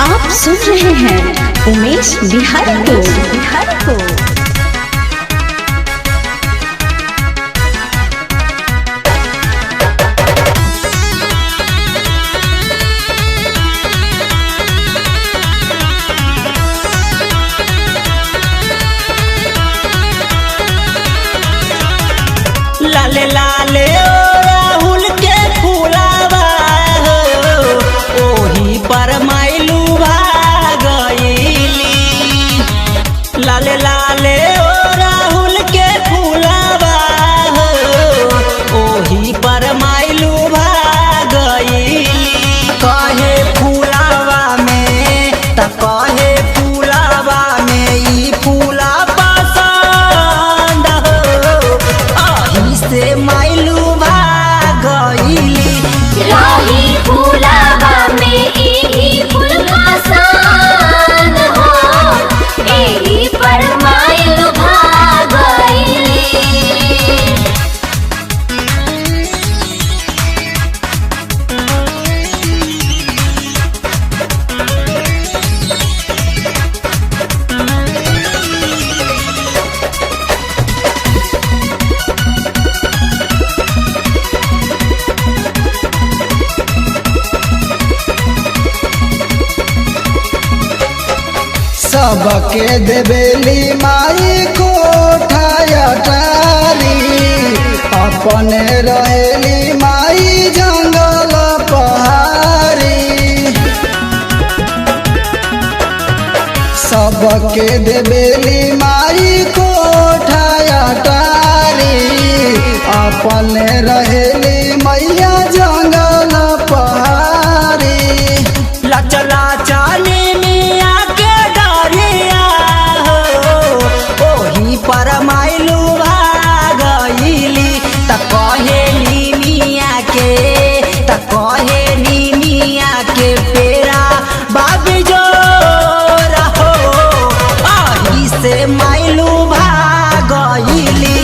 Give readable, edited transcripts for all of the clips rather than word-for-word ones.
आप सुन रहे हैं उमेश बिहारी को। लाले लाले ओ राहुल के फूलावा हो, ओही पर माइलू भागइली। लाले लाले ओ राहुल के फूलावा हो, ओही पर माइलू भागइली। कहे फूलावा में त कहे फूलावा में ई फूला पसंद हो, अही से माइलू भागइली। राही फूलावा में एही फूल पसंद हो, एही पर माइल भागइली। सबके देवेली माई कोठाया टारी, अपने रहेली माई जंगल पहाड़ी। सबके देवेली माई कोठाया टारी, अपने रहेली मैया जंगल पहाड़ी। लचला चाली मिया के डरिया हो, ओही पर माइलू भागइली। त कहेली मिया के त कहेली मिया के पेरा बाबी जो रहो, अही से माइलू भागइली।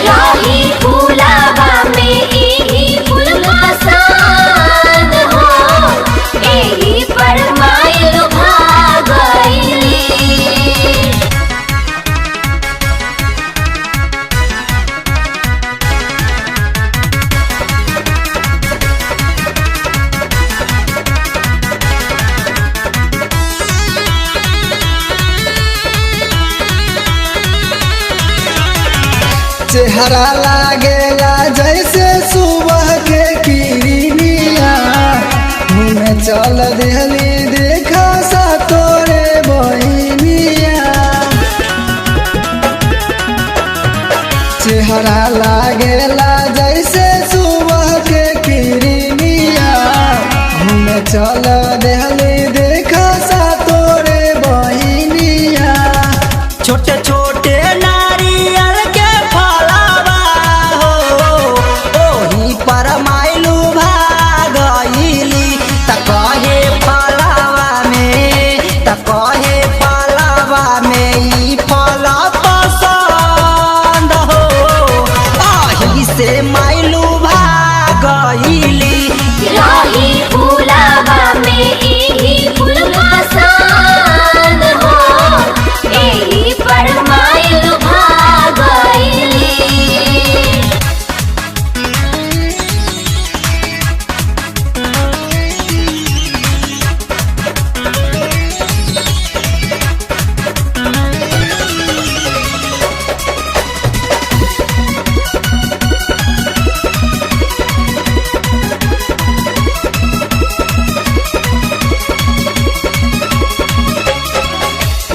राही फूलावा में एही फूल पसंद हो, एही पर माइल भागइली। चेहरा लागेला जैसे सुबह के किरनिया, मुँह में चल देहली देखा सा तोरे बहिनिया। चेहरा लागेला जैसे सुबह के किरनिया, मुँह में चल देहली देखा सा तोरे बहिनिया। छोटे छोटे नारियल के फलावा हो, ओही पर माइलू भागइली। त कहे फलावा में ई फल पसंद हो, अही से माइलू भागइली। राही फूलावा में एही फूल पसंद हो, एही पर माइल भागइली।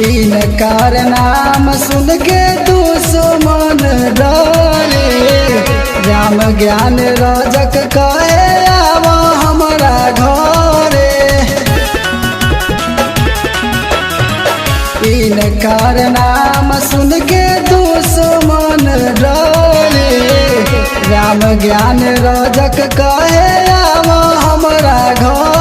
इनकार नाम सुन के दुश्मन डरे, राम ज्ञान रजक कहे आव हमरा घरे। इनकार नाम सुन के दुश्मन डरे, राम ज्ञान रजक कहे आव हमरा घरे।